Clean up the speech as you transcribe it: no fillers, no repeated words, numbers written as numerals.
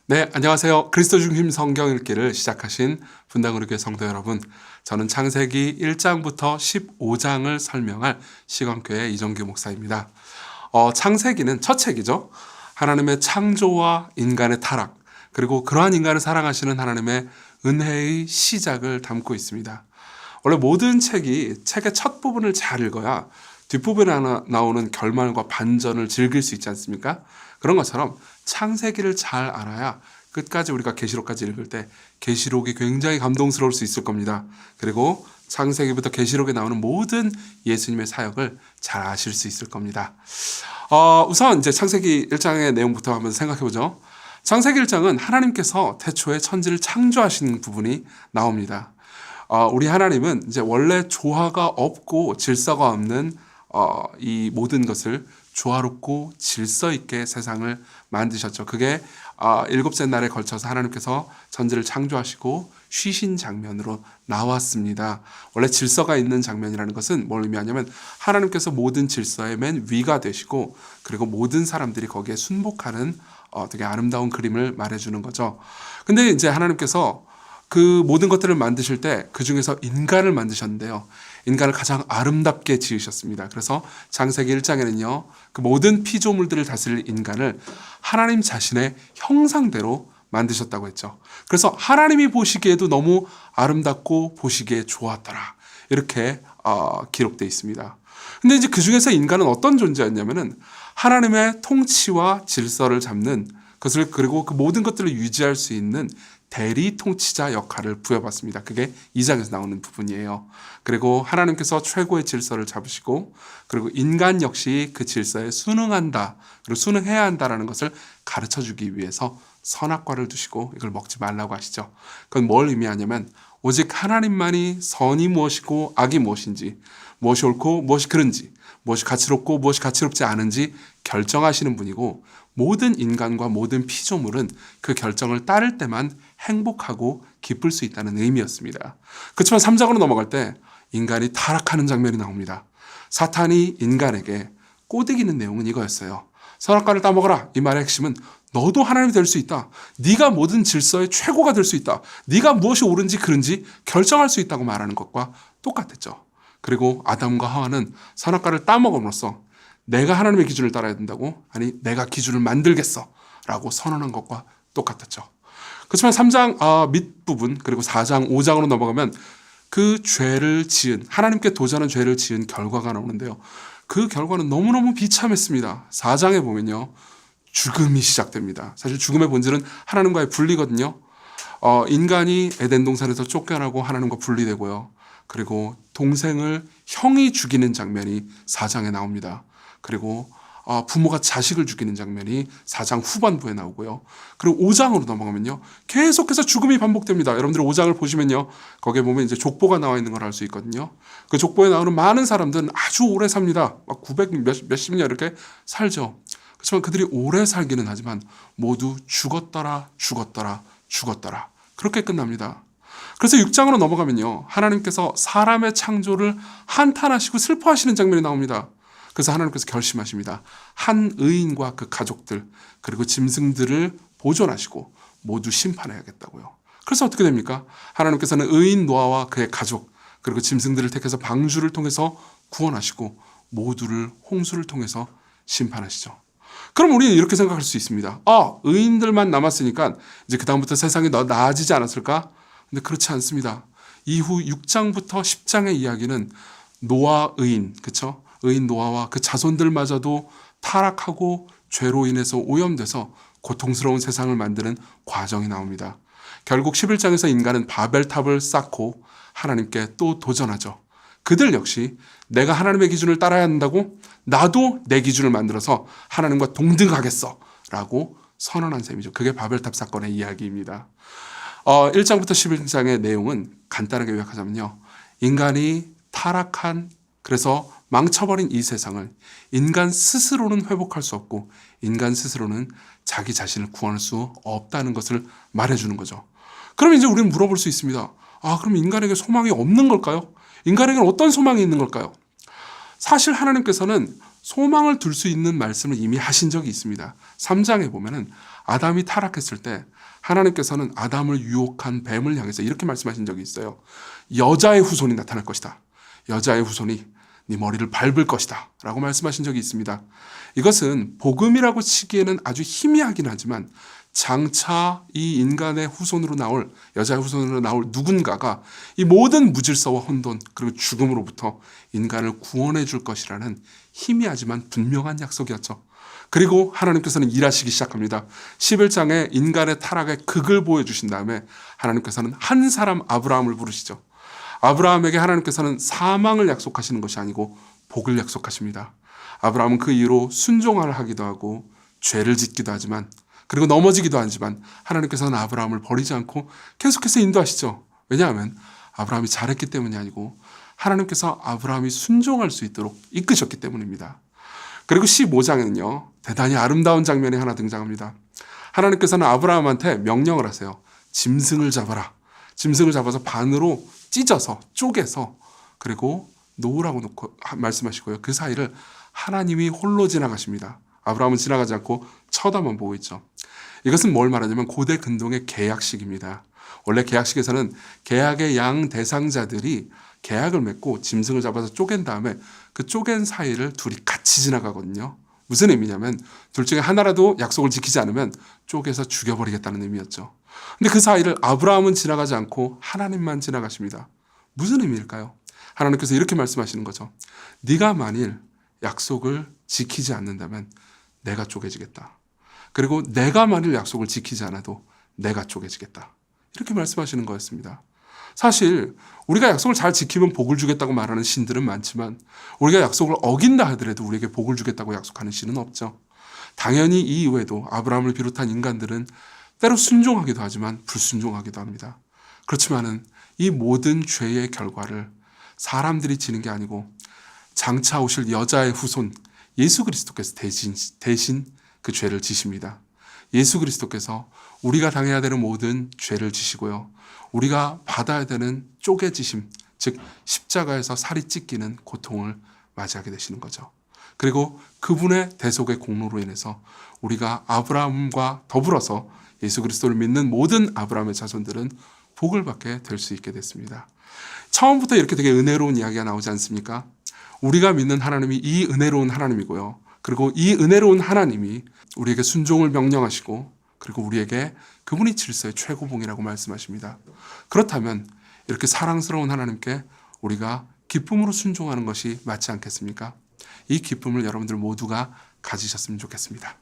네, 안녕하세요. 그리스도 중심 성경 읽기를 시작하신 분당우리 교회 성도 여러분, 저는 창세기 1장부터 15장을 설명할 시건교회 이정규 목사입니다. 창세기는 첫 책이죠. 하나님의 창조와 인간의 타락, 그리고 그러한 인간을 사랑하시는 하나님의 은혜의 시작을 담고 있습니다. 원래 모든 책이 책의 첫 부분을 잘 읽어야 뒷부분에 나오는 결말과 반전을 즐길 수 있지 않습니까? 그런 것처럼 창세기를 잘 알아야 끝까지 우리가 계시록까지 읽을 때 계시록이 굉장히 감동스러울 수 있을 겁니다. 그리고 창세기부터 계시록에 나오는 모든 예수님의 사역을 잘 아실 수 있을 겁니다. 우선 이제 창세기 1장의 내용부터 한번 생각해 보죠. 창세기 1장은 하나님께서 태초에 천지를 창조하신 부분이 나옵니다. 우리 하나님은 이제 원래 조화가 없고 질서가 없는 이 모든 것을 조화롭고 질서 있게 세상을 만드셨죠. 그게 일곱째 날에 걸쳐서 하나님께서 천지를 창조하시고 쉬신 장면으로 나왔습니다. 원래 질서가 있는 장면이라는 것은 뭘 의미하냐면 하나님께서 모든 질서의 맨 위가 되시고 그리고 모든 사람들이 거기에 순복하는 되게 아름다운 그림을 말해주는 거죠. 근데 이제 하나님께서 그 모든 것들을 만드실 때 그 중에서 인간을 만드셨는데요. 인간을 가장 아름답게 지으셨습니다. 그래서 창세기 1장에는요. 그 모든 피조물들을 다스릴 인간을 하나님 자신의 형상대로 만드셨다고 했죠. 그래서 하나님이 보시기에도 너무 아름답고 보시기에 좋았더라. 이렇게 기록되어 있습니다. 근데 이제 그 중에서 인간은 어떤 존재였냐면은 하나님의 통치와 질서를 잡는 것을 그리고 그 모든 것들을 유지할 수 있는 대리 통치자 역할을 부여받습니다. 그게 2장에서 나오는 부분이에요. 그리고 하나님께서 최고의 질서를 잡으시고 그리고 인간 역시 그 질서에 순응한다. 그리고 순응해야 한다라는 것을 가르쳐주기 위해서 선악과를 두시고 이걸 먹지 말라고 하시죠. 그건 뭘 의미하냐면 오직 하나님만이 선이 무엇이고 악이 무엇인지 무엇이 옳고 무엇이 그른지 무엇이 가치롭고 무엇이 가치롭지 않은지 결정하시는 분이고 모든 인간과 모든 피조물은 그 결정을 따를 때만 행복하고 기쁠 수 있다는 의미였습니다. 그렇지만 3장으로 넘어갈 때 인간이 타락하는 장면이 나옵니다. 사탄이 인간에게 꼬드기는 내용은 이거였어요. 선악과를 따먹어라. 이 말의 핵심은 너도 하나님이 될 수 있다. 네가 모든 질서의 최고가 될 수 있다. 네가 무엇이 옳은지 그른지 결정할 수 있다고 말하는 것과 똑같았죠. 그리고 아담과 하와는 선악과를 따먹음으로써 내가 하나님의 기준을 따라야 된다고 아니 내가 기준을 만들겠어 라고 선언한 것과 똑같았죠. 그렇지만 3장 밑부분 그리고 4장 5장으로 넘어가면 그 죄를 지은 하나님께 도전한 죄를 지은 결과가 나오는데요. 그 결과는 너무너무 비참했습니다. 4장에 보면요. 죽음이 시작됩니다. 사실 죽음의 본질은 하나님과의 분리거든요. 인간이 에덴 동산에서 쫓겨나고 하나님과 분리되고요. 그리고 동생을 형이 죽이는 장면이 4장에 나옵니다. 그리고 부모가 자식을 죽이는 장면이 4장 후반부에 나오고요. 그리고 5장으로 넘어가면요. 계속해서 죽음이 반복됩니다. 여러분들 5장을 보시면요. 거기에 보면 이제 족보가 나와 있는 걸 알 수 있거든요. 그 족보에 나오는 많은 사람들은 아주 오래 삽니다. 막 900 몇십 년 이렇게 살죠. 그렇지만 그들이 오래 살기는 하지만 모두 죽었더라. 그렇게 끝납니다. 그래서 6장으로 넘어가면요. 하나님께서 사람의 창조를 한탄하시고 슬퍼하시는 장면이 나옵니다. 그래서 하나님께서 결심하십니다. 한 의인과 그 가족들 그리고 짐승들을 보존하시고 모두 심판해야겠다고요. 그래서 어떻게 됩니까? 하나님께서는 의인 노아와 그의 가족 그리고 짐승들을 택해서 방주를 통해서 구원하시고 모두를 홍수를 통해서 심판하시죠. 그럼 우리는 이렇게 생각할 수 있습니다. 의인들만 남았으니까 이제 그 다음부터 세상이 더 나아지지 않았을까? 근데 그렇지 않습니다. 이후 6장부터 10장의 이야기는 노아 의인, 그렇죠? 의인 노아와 그 자손들마저도 타락하고 죄로 인해서 오염돼서 고통스러운 세상을 만드는 과정이 나옵니다. 결국 11장에서 인간은 바벨탑을 쌓고 하나님께 또 도전하죠. 그들 역시 내가 하나님의 기준을 따라야 한다고 나도 내 기준을 만들어서 하나님과 동등하겠어 라고 선언한 셈이죠. 그게 바벨탑 사건의 이야기입니다. 1장부터 11장의 내용은 간단하게 요약하자면요. 인간이 타락한 그래서 망쳐버린 이 세상을 인간 스스로는 회복할 수 없고 인간 스스로는 자기 자신을 구원할 수 없다는 것을 말해주는 거죠. 그럼 이제 우리는 물어볼 수 있습니다. 그럼 인간에게 소망이 없는 걸까요? 인간에게는 어떤 소망이 있는 걸까요? 사실 하나님께서는 소망을 둘 수 있는 말씀을 이미 하신 적이 있습니다. 3장에 보면은 아담이 타락했을 때 하나님께서는 아담을 유혹한 뱀을 향해서 이렇게 말씀하신 적이 있어요. 여자의 후손이 나타날 것이다. 여자의 후손이 네 머리를 밟을 것이다 라고 말씀하신 적이 있습니다. 이것은 복음이라고 치기에는 아주 희미하긴 하지만 장차 이 인간의 후손으로 나올, 여자의 후손으로 나올 누군가가 이 모든 무질서와 혼돈 그리고 죽음으로부터 인간을 구원해 줄 것이라는 희미하지만 분명한 약속이었죠. 그리고 하나님께서는 일하시기 시작합니다. 11장에 인간의 타락의 극을 보여주신 다음에 하나님께서는 한 사람 아브라함을 부르시죠. 아브라함에게 하나님께서는 사망을 약속하시는 것이 아니고 복을 약속하십니다. 아브라함은 그 이후로 순종을 하기도 하고 죄를 짓기도 하지만 그리고 넘어지기도 하지만 하나님께서는 아브라함을 버리지 않고 계속해서 인도하시죠. 왜냐하면 아브라함이 잘했기 때문이 아니고 하나님께서 아브라함이 순종할 수 있도록 이끄셨기 때문입니다. 그리고 15장에는요. 대단히 아름다운 장면이 하나 등장합니다. 하나님께서는 아브라함한테 명령을 하세요. 짐승을 잡아라. 짐승을 잡아서 반으로 찢어서 쪼개서 그리고 놓으라고 놓고 말씀하시고요. 그 사이를 하나님이 홀로 지나가십니다. 아브라함은 지나가지 않고 쳐다만 보고 있죠. 이것은 뭘 말하냐면 고대 근동의 계약식입니다. 원래 계약식에서는 계약의 양 대상자들이 계약을 맺고 짐승을 잡아서 쪼갠 다음에 그 쪼갠 사이를 둘이 같이 지나가거든요. 무슨 의미냐면 둘 중에 하나라도 약속을 지키지 않으면 쪼개서 죽여버리겠다는 의미였죠. 근데 그 사이를 아브라함은 지나가지 않고 하나님만 지나가십니다. 무슨 의미일까요? 하나님께서 이렇게 말씀하시는 거죠. 네가 만일 약속을 지키지 않는다면 내가 쪼개지겠다. 그리고 내가 만일 약속을 지키지 않아도 내가 쪼개지겠다. 이렇게 말씀하시는 거였습니다. 사실 우리가 약속을 잘 지키면 복을 주겠다고 말하는 신들은 많지만 우리가 약속을 어긴다 하더라도 우리에게 복을 주겠다고 약속하는 신은 없죠. 당연히 이 이외에도 아브라함을 비롯한 인간들은 때로 순종하기도 하지만 불순종하기도 합니다. 그렇지만은 이 모든 죄의 결과를 사람들이 지는 게 아니고 장차 오실 여자의 후손 예수 그리스도께서 대신 그 죄를 지십니다. 예수 그리스도께서 우리가 당해야 되는 모든 죄를 지시고요. 우리가 받아야 되는 쪼개지심, 즉 십자가에서 살이 찢기는 고통을 맞이하게 되시는 거죠. 그리고 그분의 대속의 공로로 인해서 우리가 아브라함과 더불어서 예수 그리스도를 믿는 모든 아브라함의 자손들은 복을 받게 될 수 있게 됐습니다. 처음부터 이렇게 되게 은혜로운 이야기가 나오지 않습니까? 우리가 믿는 하나님이 이 은혜로운 하나님이고요. 그리고 이 은혜로운 하나님이 우리에게 순종을 명령하시고 그리고 우리에게 그분이 질서의 최고봉이라고 말씀하십니다. 그렇다면 이렇게 사랑스러운 하나님께 우리가 기쁨으로 순종하는 것이 맞지 않겠습니까? 이 기쁨을 여러분들 모두가 가지셨으면 좋겠습니다.